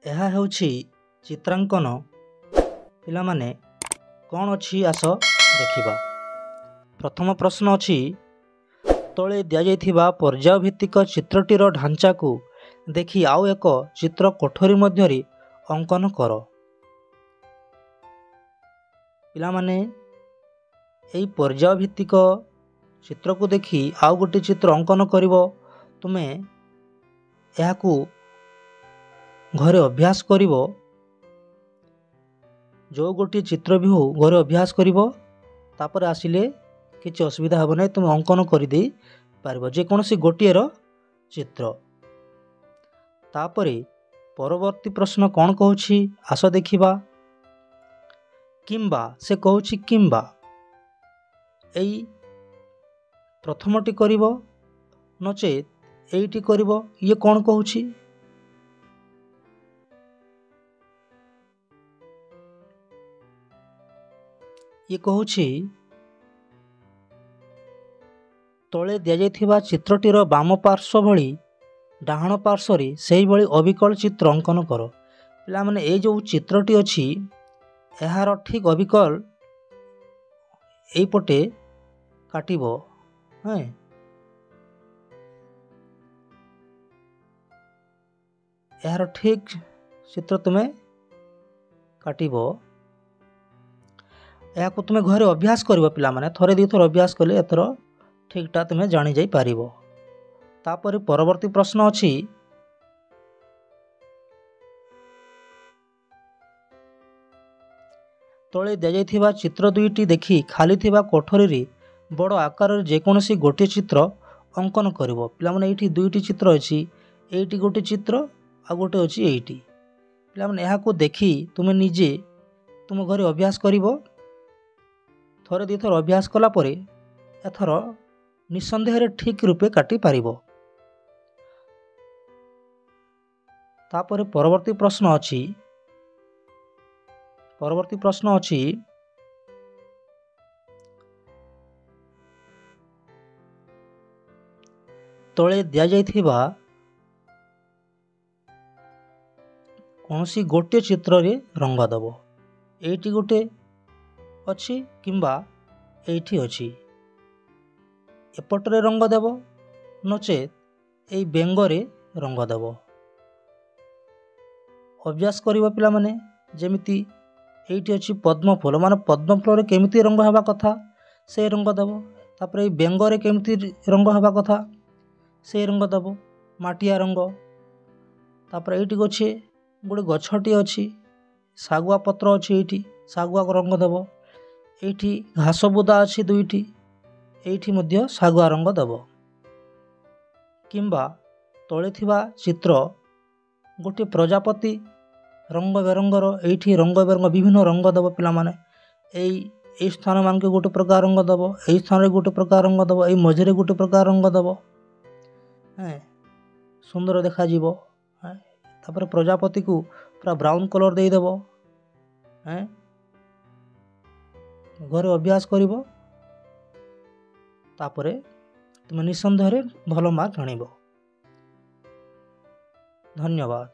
ଏହା ହେଉଛି ଚିତ୍ରାଙ୍କନ। ପିଲାମାନେ କ'ଣ ଅଛି ଆସ ଦେଖିବା। ପ୍ରଥମ ପ୍ରଶ୍ନ ଅଛି, ତଳେ ଦିଆଯାଇଥିବା ପର୍ଯ୍ୟାୟ ଭିତ୍ତିକ ଚିତ୍ରଟିର ଢାଞ୍ଚାକୁ ଦେଖି ଆଉ ଏକ ଚିତ୍ର କୋଠରୀ ମଧ୍ୟରେ ଅଙ୍କନ କର। ପିଲାମାନେ ଏହି ପର୍ଯ୍ୟାୟ ଭିତ୍ତିକ ଚିତ୍ରକୁ ଦେଖି ଆଉ ଗୋଟିଏ ଚିତ୍ର ଅଙ୍କନ କରିବ। ତୁମେ ଏହାକୁ ଘରେ ଅଭ୍ୟାସ କରିବ। ଯେଉଁ ଗୋଟିଏ ଚିତ୍ର ବି ହେଉ ଘରେ ଅଭ୍ୟାସ କରିବ, ତାପରେ ଆସିଲେ କିଛି ଅସୁବିଧା ହେବ ନାହିଁ। ତୁମେ ଅଙ୍କନ କରିଦେଇ ପାରିବ ଯେକୌଣସି ଗୋଟିଏର ଚିତ୍ର। ତାପରେ ପରବର୍ତ୍ତୀ ପ୍ରଶ୍ନ କ'ଣ କହୁଛି ଆସ ଦେଖିବା। କିମ୍ବା ସେ କହୁଛି କିମ୍ବା ଏଇ ପ୍ରଥମଟି କରିବ ନଚେତ୍ ଏଇଟି କରିବ। ଇଏ କ'ଣ କହୁଛି? ଇଏ କହୁଛି ତଳେ ଦିଆଯାଇଥିବା ଚିତ୍ରଟିର ବାମ ପାର୍ଶ୍ୱ ଭଳି ଡାହାଣ ପାର୍ଶ୍ୱରେ ସେହିଭଳି ଅବିକଳ ଚିତ୍ର ଅଙ୍କନ କର। ପିଲାମାନେ ଏଇ ଯେଉଁ ଚିତ୍ରଟି ଅଛି ଏହାର ଠିକ୍ ଅବିକଳ ଏଇପଟେ କାଟିବ। ଏହାର ଠିକ୍ ଚିତ୍ର ତୁମେ କାଟିବ। ଏହାକୁ ତୁମେ ଘରେ ଅଭ୍ୟାସ କରିବ। ପିଲାମାନେ ଥରେ ଦୁଇଥର ଅଭ୍ୟାସ କଲେ ଏଥର ଠିକ୍ଟା ତୁମେ ଜାଣିଯାଇପାରିବ। ତାପରେ ପରବର୍ତ୍ତୀ ପ୍ରଶ୍ନ ଅଛି, ତଳେ ଦିଆଯାଇଥିବା ଚିତ୍ର ଦୁଇଟି ଦେଖି ଖାଲି ଥିବା କୋଠରୀରେ ବଡ଼ ଆକାରରେ ଯେକୌଣସି ଗୋଟିଏ ଚିତ୍ର ଅଙ୍କନ କରିବ। ପିଲାମାନେ ଏଇଠି ଦୁଇଟି ଚିତ୍ର ଅଛି। ଏଇଠି ଗୋଟିଏ ଚିତ୍ର ଆଉ ଗୋଟେ ଅଛି ଏଇଠି। ପିଲାମାନେ ଏହାକୁ ଦେଖି ତୁମେ ନିଜେ ତୁମ ଘରେ ଅଭ୍ୟାସ କରିବ। ଥରେ ଦୁଇଥର ଅଭ୍ୟାସ କଲା ପରେ ଏଥର ନିଃସନ୍ଦେହରେ ଠିକ୍ ରୂପେ କାଟିପାରିବ। ତାପରେ ପରବର୍ତ୍ତୀ ପ୍ରଶ୍ନ ଅଛି, ତଳେ ଦିଆଯାଇଥିବା କୌଣସି ଗୋଟିଏ ଚିତ୍ରରେ ରଙ୍ଗ ଦେବ। ଏଇଠି ଗୋଟେ ଅଛି କିମ୍ବା ଏଇଠି ଅଛି। ଏପଟରେ ରଙ୍ଗ ଦେବ ନଚେତ୍ ଏଇ ବେଙ୍ଗରେ ରଙ୍ଗ ଦେବ। ଅଭ୍ୟାସ କରିବ ପିଲାମାନେ। ଯେମିତି ଏଇଠି ଅଛି ପଦ୍ମ ଫୁଲ, ମାନେ ପଦ୍ମ ଫୁଲରେ କେମିତି ରଙ୍ଗ ହେବା କଥା ସେ ରଙ୍ଗ ଦେବ। ତାପରେ ଏଇ ବେଙ୍ଗରେ କେମିତି ରଙ୍ଗ ହେବା କଥା ସେ ରଙ୍ଗ ଦେବ, ମାଟିଆ ରଙ୍ଗ। ତାପରେ ଏଇଠି ଅଛି ଗୋଟେ ଗଛଟି ଅଛି, ଶାଗୁଆ ପତ୍ର ଅଛି, ଏଇଠି ଶାଗୁଆ ରଙ୍ଗ ଦେବ। ଏଇଠି ଘାସ ବୁଦା ଅଛି ଦୁଇଟି, ଏଇଠି ମଧ୍ୟ ଶାଗୁଆ ରଙ୍ଗ ଦେବ। କିମ୍ବା ତଳେ ଥିବା ଚିତ୍ର ଗୋଟିଏ ପ୍ରଜାପତି ରଙ୍ଗ ବେରଙ୍ଗର, ଏଇଠି ରଙ୍ଗ ବେରଙ୍ଗ ବିଭିନ୍ନ ରଙ୍ଗ ଦେବ। ପିଲାମାନେ ଏଇ ସ୍ଥାନ ମାନଙ୍କୁ ଗୋଟେ ପ୍ରକାର ରଙ୍ଗ ଦେବ, ଏଇ ସ୍ଥାନରେ ଗୋଟେ ପ୍ରକାର ରଙ୍ଗ ଦେବ, ଏଇ ମଝିରେ ଗୋଟେ ପ୍ରକାର ରଙ୍ଗ ଦେବ। ସୁନ୍ଦର ଦେଖାଯିବ। ତାପରେ ପ୍ରଜାପତିକୁ ପୁରା ବ୍ରାଉନ୍ କଲର୍ ଦେଇଦେବ। ଘରେ ଅଭ୍ୟାସ କରିବ। ତାପରେ ତୁମେ ନିଃସନ୍ଦେହରେ ଭଲ ମାର୍କ ଆଣିବ। ଧନ୍ୟବାଦ।